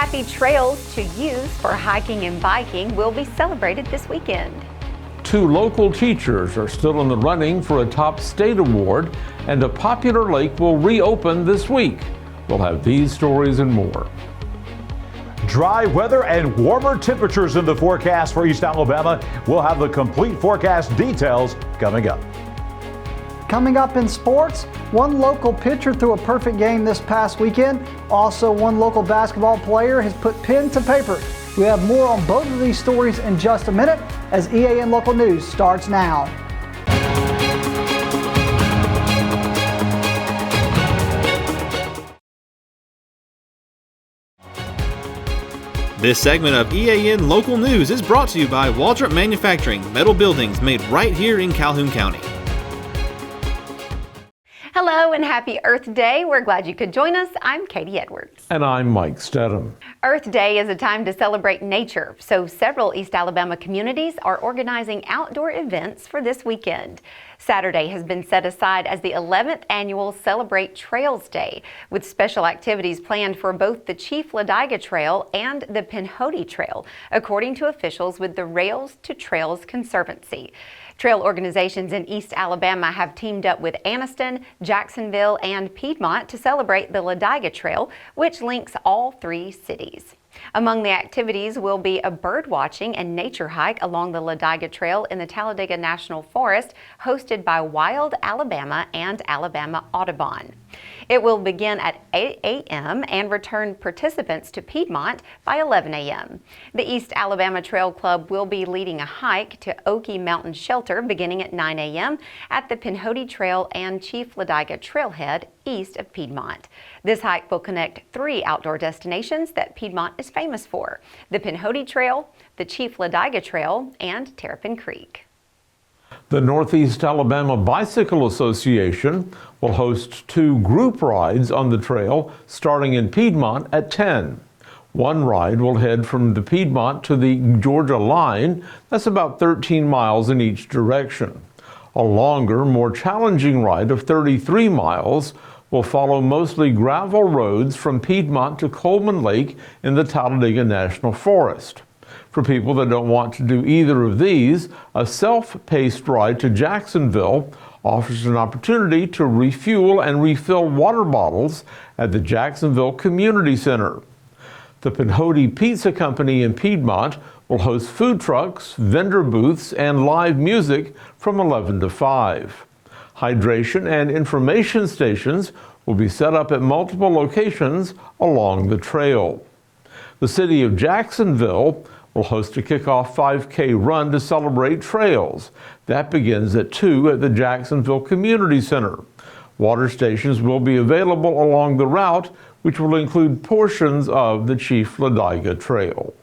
Happy trails to use for hiking and biking will be celebrated this weekend. 2 local teachers are still in the running for a top state award, and a popular lake will reopen this week. We'll have these stories and more. Dry weather and warmer temperatures in the forecast for East Alabama. We'll have the complete forecast details coming up. Coming up in sports, one local pitcher threw a perfect game this past weekend. Also, one local basketball player has put pen to paper. We have more on both of these stories in just a minute as EAN Local News starts now. This segment of EAN Local News is brought to you by Waldrop Manufacturing, metal buildings made right here in Calhoun County. Hello and happy Earth Day. We're glad you could join us. I'm Katie Edwards. And I'm Mike Stedham. Earth Day is a time to celebrate nature, so several East Alabama communities are organizing outdoor events for this weekend. Saturday has been set aside as the 11th annual Celebrate Trails Day, with special activities planned for both the Chief Ladiga Trail and the Pinhoti Trail, according to officials with the Rails to Trails Conservancy. Trail organizations in East Alabama have teamed up with Anniston, Jacksonville, and Piedmont to celebrate the Ladiga Trail, which links all 3 cities. Among the activities will be a bird watching and nature hike along the Ladiga Trail in the Talladega National Forest, hosted by Wild Alabama and Alabama Audubon. It will begin at 8 a.m. and return participants to Piedmont by 11 a.m. The East Alabama Trail Club will be leading a hike to Oakey Mountain Shelter beginning at 9 a.m. at the Pinhoti Trail and Chief Ladiga Trailhead east of Piedmont. This hike will connect 3 outdoor destinations that Piedmont is famous for: the Pinhoti Trail, the Chief Ladiga Trail, and Terrapin Creek. The Northeast Alabama Bicycle Association will host 2 group rides on the trail starting in Piedmont at 10. One ride will head from the Piedmont to the Georgia line. That's about 13 miles in each direction. A longer, more challenging ride of 33 miles will follow mostly gravel roads from Piedmont to Coleman Lake in the Talladega National Forest. For people that don't want to do either of these, a self-paced ride to Jacksonville offers an opportunity to refuel and refill water bottles at the Jacksonville Community Center. The Pinhoti Pizza Company in Piedmont will host food trucks, vendor booths, and live music from 11 to 5. Hydration and information stations will be set up at multiple locations along the trail. The city of Jacksonville will host a kickoff 5K run to celebrate trails. That begins at 2 at the Jacksonville Community Center. Water stations will be available along the route, which will include portions of the Chief Ladiga Trail.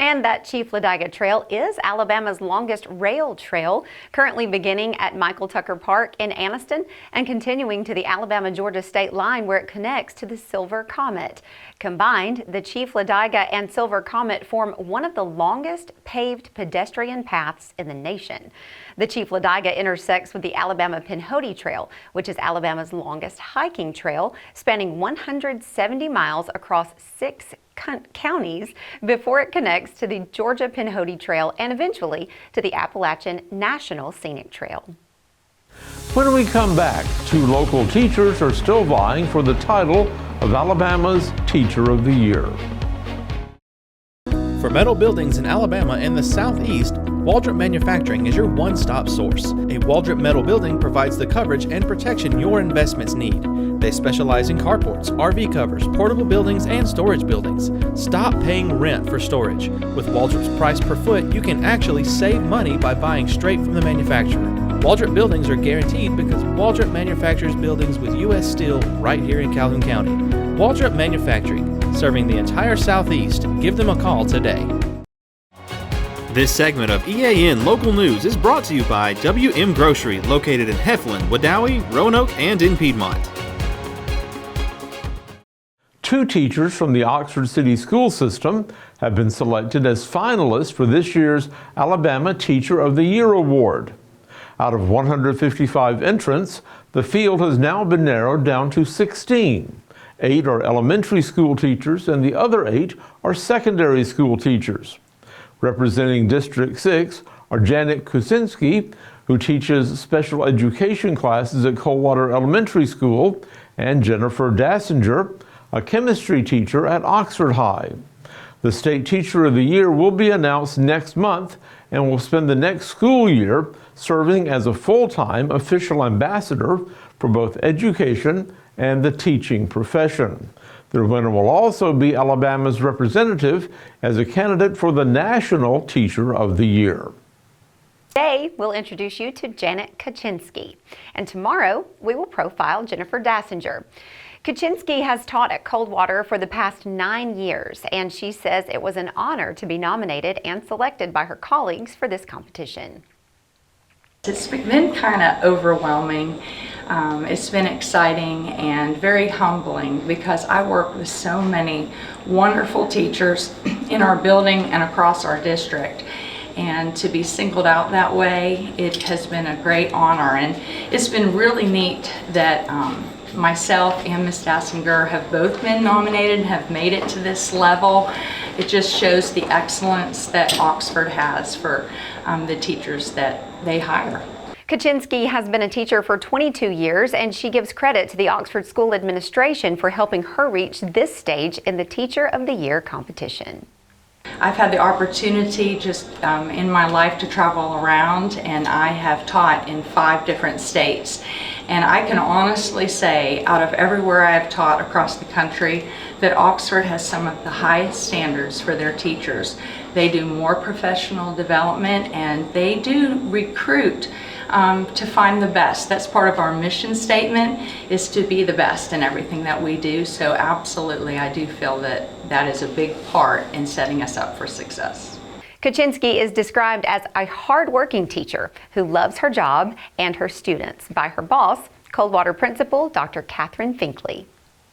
And that Chief Ladiga Trail is Alabama's longest rail trail, currently beginning at Michael Tucker Park in Anniston and continuing to the Alabama-Georgia state line where it connects to the Silver Comet. Combined, the Chief Ladiga and Silver Comet form one of the longest paved pedestrian paths in the nation. The Chief Ladiga intersects with the Alabama Pinhoti Trail, which is Alabama's longest hiking trail, spanning 170 miles across 6 counties before it connects to the Georgia Pinhoti Trail and eventually to the Appalachian National Scenic Trail. When we come back, 2 local teachers are still vying for the title of Alabama's Teacher of the Year. For metal buildings in Alabama and the Southeast, Waldrop Manufacturing is your one-stop source. A Waldrop metal building provides the coverage and protection your investments need. They specialize in carports, RV covers, portable buildings, and storage buildings. Stop paying rent for storage. With Waldrop's price per foot, you can actually save money by buying straight from the manufacturer. Waldrop buildings are guaranteed because Waldrop manufactures buildings with U.S. steel right here in Calhoun County. Waldrop Manufacturing, serving the entire Southeast. Give them a call today. This segment of EAN Local News is brought to you by WM Grocery, located in Heflin, Wadowee, Roanoke, and in Piedmont. 2 teachers from the Oxford City School System have been selected as finalists for this year's Alabama Teacher of the Year Award. Out of 155 entrants, the field has now been narrowed down to 16. 8 are elementary school teachers, and the other 8 are secondary school teachers. Representing District 6 are Janet Kuczynski, who teaches special education classes at Coldwater Elementary School, and Jennifer Dassinger, a chemistry teacher at Oxford High. The State Teacher of the Year will be announced next month and will spend the next school year serving as a full-time official ambassador for both education and the teaching profession. The winner will also be Alabama's representative as a candidate for the National Teacher of the Year. Today, we'll introduce you to Janet Kuczynski, and tomorrow we will profile Jennifer Dassinger. Kuczynski has taught at Coldwater for the past 9 years, and she says it was an honor to be nominated and selected by her colleagues for this competition. It's been kind of overwhelming. It's been exciting and very humbling because I work with so many wonderful teachers in our building and across our district. And to be singled out that way, it has been a great honor. And it's been really neat that myself and Ms. Dassinger have both been nominated and have made it to this level. It just shows the excellence that Oxford has for the teachers that they hire. Kuczynski has been a teacher for 22 years, and she gives credit to the Oxford School Administration for helping her reach this stage in the Teacher of the Year competition. I've had the opportunity just in my life to travel around, and I have taught in 5 different states. And I can honestly say, out of everywhere I have taught across the country, that Oxford has some of the highest standards for their teachers. They do more professional development, and they do recruit to find the best. That's part of our mission statement, is to be the best in everything that we do. So absolutely, I do feel that that is a big part in setting us up for success. Kuczynski is described as a hard-working teacher who loves her job and her students by her boss, Coldwater Principal Dr. Catherine Finkley.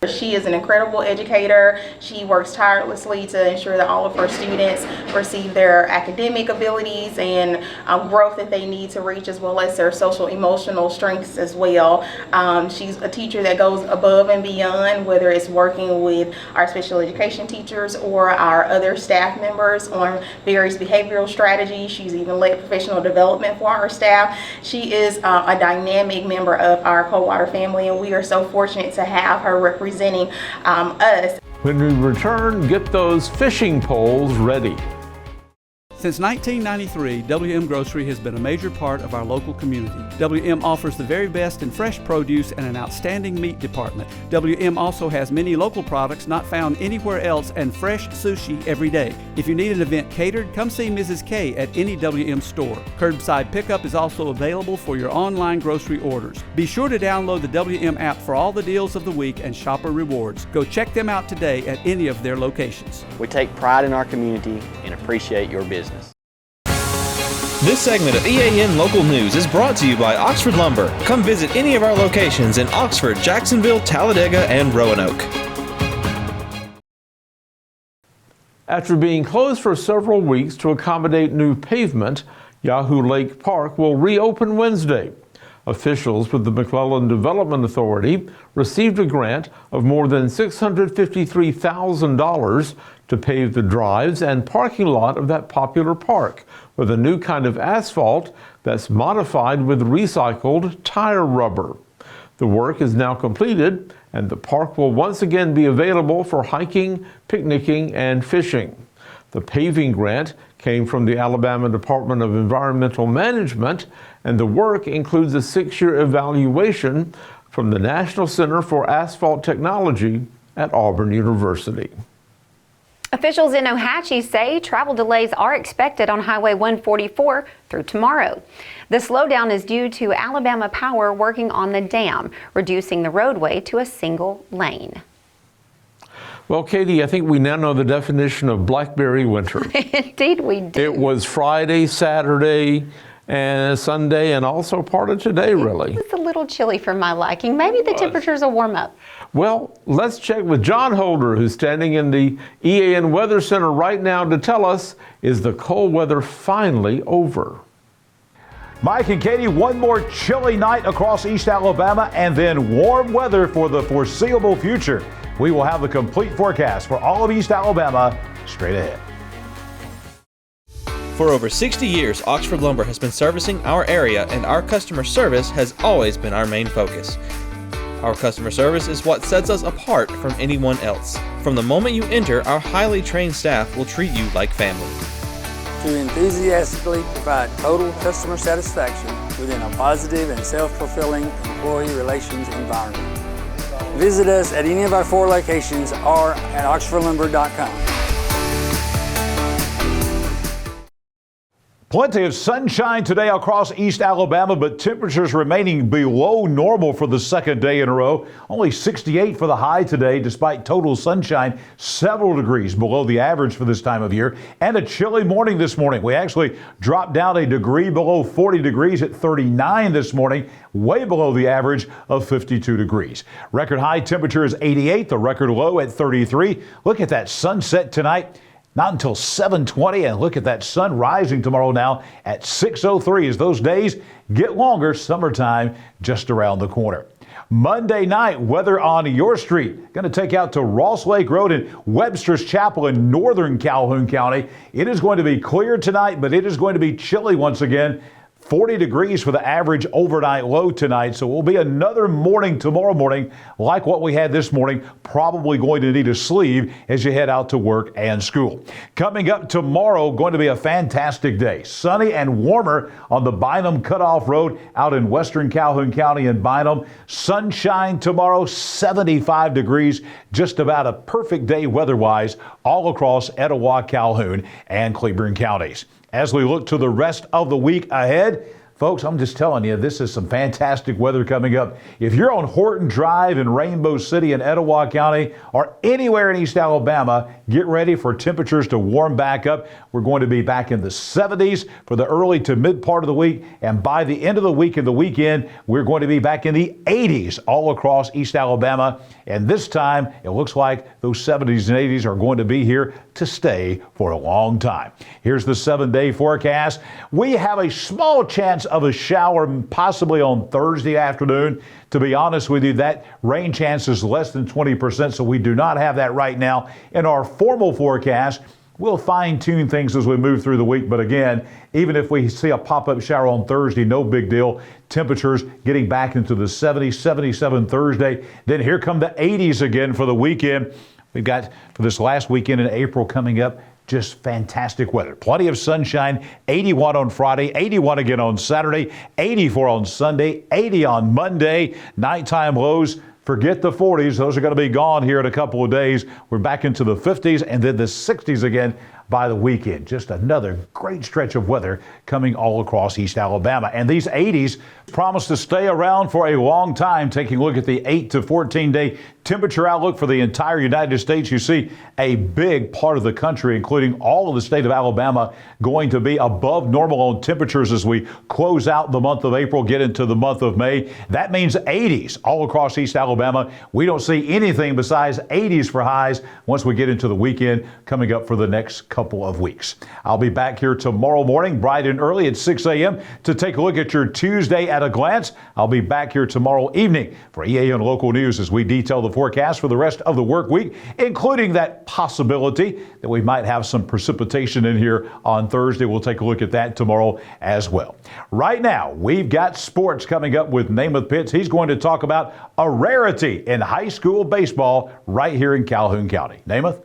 She is an incredible educator. She works tirelessly to ensure that all of her students receive their academic abilities and growth that they need to reach, as well as their social emotional strengths as well. She's a teacher that goes above and beyond, whether it's working with our special education teachers or our other staff members on various behavioral strategies. She's even led professional development for our staff. She is a dynamic member of our Coldwater family, and we are so fortunate to have her representing us. When we return, get those fishing poles ready. Since 1993, WM Grocery has been a major part of our local community. WM offers the very best in fresh produce and an outstanding meat department. WM also has many local products not found anywhere else and fresh sushi every day. If you need an event catered, come see Mrs. K at any WM store. Curbside pickup is also available for your online grocery orders. Be sure to download the WM app for all the deals of the week and shopper rewards. Go check them out today at any of their locations. We take pride in our community and appreciate your business. This segment of EAN Local News is brought to you by Oxford Lumber. Come visit any of our locations in Oxford, Jacksonville, Talladega, and Roanoke. After being closed for several weeks to accommodate new pavement, Yahoo Lake Park will reopen Wednesday. Officials with the McClellan Development Authority received a grant of more than $653,000 to pave the drives and parking lot of that popular park with a new kind of asphalt that's modified with recycled tire rubber. The work is now completed, and the park will once again be available for hiking, picnicking, and fishing. The paving grant came from the Alabama Department of Environmental Management, and the work includes a 6-year evaluation from the National Center for Asphalt Technology at Auburn University. Officials in Ohatchee say travel delays are expected on Highway 144 through tomorrow. The slowdown is due to Alabama Power working on the dam, reducing the roadway to a single lane. Well, Katie, I think we now know the definition of blackberry winter. Indeed we do. It was Friday, Saturday, and Sunday, and also part of today, really. It's a little chilly for my liking. Maybe the temperatures will warm up. Well, let's check with John Holder, who's standing in the EAN Weather Center right now to tell us, is the cold weather finally over? Mike and Katie, one more chilly night across East Alabama and then warm weather for the foreseeable future. We will have the complete forecast for all of East Alabama straight ahead. For over 60 years, Oxford Lumber has been servicing our area, and our customer service has always been our main focus. Our customer service is what sets us apart from anyone else. From the moment you enter, our highly trained staff will treat you like family. To enthusiastically provide total customer satisfaction within a positive and self-fulfilling employee relations environment. Visit us at any of our 4 locations or at oxfordlumber.com. Plenty of sunshine today across East Alabama, but temperatures remaining below normal for the second day in a row. Only 68 for the high today, despite total sunshine, several degrees below the average for this time of year, and a chilly morning this morning. We actually dropped down a degree below 40 degrees at 39 this morning, way below the average of 52 degrees. Record high temperature is 88, the record low at 33. Look at that sunset tonight. Not until 7:20, and look at that sun rising tomorrow now at 6:03 as those days get longer. Summertime just around the corner. Monday night, weather on your street. Going to take out to Ross Lake Road in Webster's Chapel in northern Calhoun County. It is going to be clear tonight, but it is going to be chilly once again. 40 degrees for the average overnight low tonight, so it will be another morning tomorrow morning like what we had this morning. Probably going to need a sleeve as you head out to work and school. Coming up tomorrow, going to be a fantastic day. Sunny and warmer on the Bynum Cutoff Road out in western Calhoun County in Bynum. Sunshine tomorrow, 75 degrees, just about a perfect day weather-wise all across Etowah, Calhoun, and Cleburne counties. As we look to the rest of the week ahead, folks, I'm just telling you, this is some fantastic weather coming up. If you're on Horton Drive in Rainbow City in Etowah County or anywhere in East Alabama, get ready for temperatures to warm back up. We're going to be back in the 70s for the early to mid part of the week. And by the end of the week and the weekend, we're going to be back in the 80s all across East Alabama. And this time, it looks like those 70s and 80s are going to be here to stay for a long time. Here's the 7-day forecast. We have a small chance of a shower possibly on Thursday afternoon. To be honest with you, that rain chance is less than 20%, so we do not have that right now in our formal forecast. We'll fine-tune things as we move through the week, but again, even if we see a pop-up shower on Thursday, no big deal. Temperatures getting back into the 70s, 77 Thursday. Then here come the 80s again for the weekend. We've got, for this last weekend in April coming up, just fantastic weather. Plenty of sunshine, 81 on Friday, 81 again on Saturday, 84 on Sunday, 80 on Monday. Nighttime lows, forget the 40s. Those are going to be gone here in a couple of days. We're back into the 50s and then the 60s again by the weekend. Just another great stretch of weather coming all across East Alabama. And these 80s promise to stay around for a long time. Taking a look at the 8 to 14 day temperature outlook for the entire United States, you see a big part of the country, including all of the state of Alabama, going to be above normal on temperatures as we close out the month of April, get into the month of May. That means 80s all across East Alabama. We don't see anything besides 80s for highs once we get into the weekend coming up for the next couple of weeks. I'll be back here tomorrow morning, bright and early at 6 a.m. to take a look at your Tuesday at a glance. I'll be back here tomorrow evening for EAN Local News as we detail the forecast for the rest of the work week, including that possibility that we might have some precipitation in here on Thursday. We'll take a look at that tomorrow as well. Right now, we've got sports coming up with Namath Pitts. He's going to talk about a rarity in high school baseball right here in Calhoun County. Namath?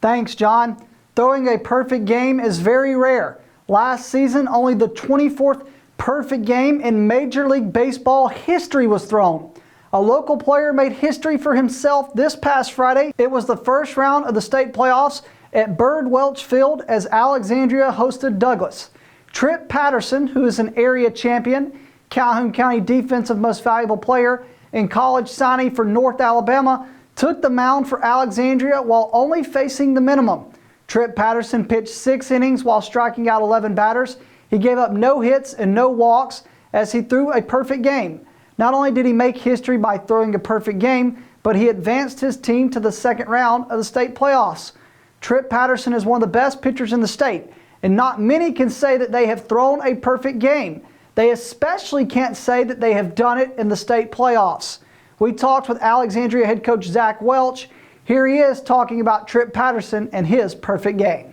Thanks, John. Throwing a perfect game is very rare. Last season, only the 24th perfect game in Major League Baseball history was thrown. A local player made history for himself this past Friday. It was the first round of the state playoffs at Bird Welch Field as Alexandria hosted Douglas. Trip Patterson, who is an area champion, Calhoun County Defensive Most Valuable Player, and college signee for North Alabama, took the mound for Alexandria while only facing the minimum. Trip Patterson pitched 6 innings while striking out 11 batters. He gave up no hits and no walks as he threw a perfect game. Not only did he make history by throwing a perfect game, but he advanced his team to the second round of the state playoffs. Trip Patterson is one of the best pitchers in the state, and not many can say that they have thrown a perfect game. They especially can't say that they have done it in the state playoffs. We talked with Alexandria head coach Zach Welch. Here he is talking about Trip Patterson and his perfect game.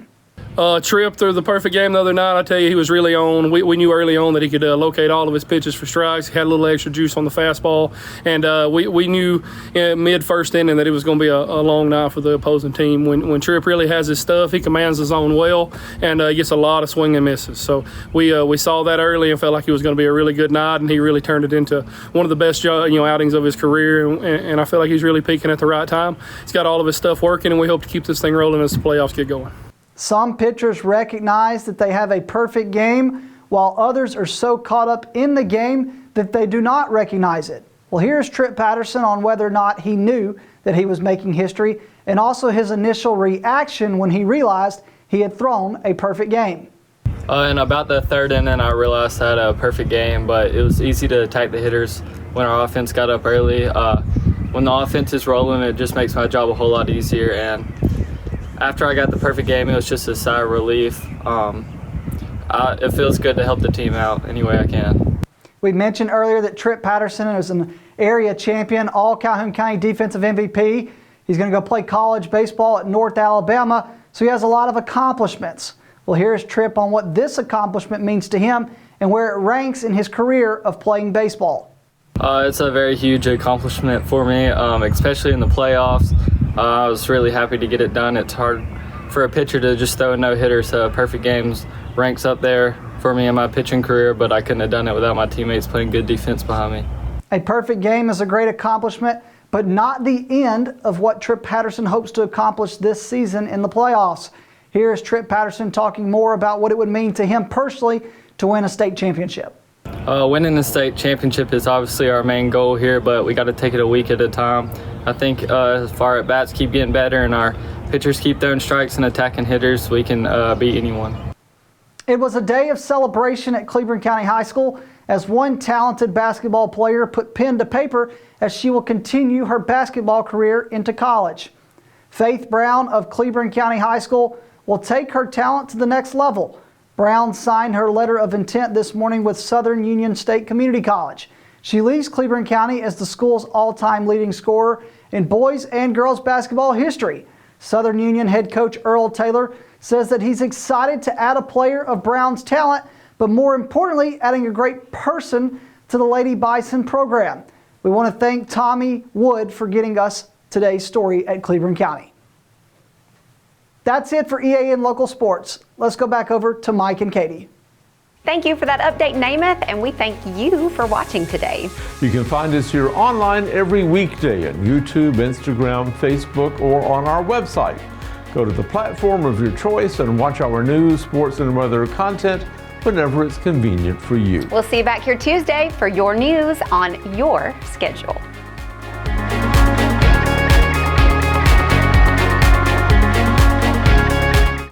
Trip through the perfect game the other night. I tell you, he was really on. We knew early on that he could locate all of his pitches for strikes. He had a little extra juice on the fastball, and we knew mid first inning that it was going to be a long night for the opposing team. When Trip really has his stuff, he commands the zone well and gets a lot of swing and misses. So we saw that early and felt like it was going to be a really good night, and he really turned it into one of the best outings of his career. And I feel like he's really peaking at the right time. He's got all of his stuff working, and we hope to keep this thing rolling as the playoffs get going. Some pitchers recognize that they have a perfect game, while others are so caught up in the game that they do not recognize it. Well, here's Trip Patterson on whether or not he knew that he was making history, and also his initial reaction when he realized he had thrown a perfect game. In about the third inning, I realized I had a perfect game, but it was easy to attack the hitters when our offense got up early. When the offense is rolling, it just makes my job a whole lot easier, and after I got the perfect game, it was just a sigh of relief. It feels good to help the team out any way I can. We mentioned earlier that Trip Patterson is an area champion, all Calhoun County defensive MVP. He's going to go play college baseball at North Alabama, so he has a lot of accomplishments. Well, here's Trip on what this accomplishment means to him and where it ranks in his career of playing baseball. It's a very huge accomplishment for me, especially in the playoffs. I was really happy to get it done. It's hard for a pitcher to just throw a no-hitter, so perfect games ranks up there for me in my pitching career, but I couldn't have done it without my teammates playing good defense behind me. A perfect game is a great accomplishment, but not the end of what Trip Patterson hopes to accomplish this season in the playoffs. Here's Trip Patterson talking more about what it would mean to him personally to win a state championship. Winning the state championship is obviously our main goal here, but we got to take it a week at a time. I think as far as bats keep getting better and our pitchers keep throwing strikes and attacking hitters, we can beat anyone. It was a day of celebration at Cleveland County High School as one talented basketball player put pen to paper as she will continue her basketball career into college. Faith Brown of Cleveland County High School will take her talent to the next level. Brown signed her letter of intent this morning with Southern Union State Community College. She leads Cleveland County as the school's all-time leading scorer in boys and girls basketball history. Southern Union head coach Earl Taylor says that he's excited to add a player of Brown's talent, but more importantly, adding a great person to the Lady Bison program. We want to thank Tommy Wood for getting us today's story at Cleveland County. That's it for EAN Local Sports. Let's go back over to Mike and Katie. Thank you for that update, Namath, and we thank you for watching today. You can find us here online every weekday at YouTube, Instagram, Facebook, or on our website. Go to the platform of your choice and watch our news, sports, and weather content whenever it's convenient for you. We'll see you back here Tuesday for your news on your schedule.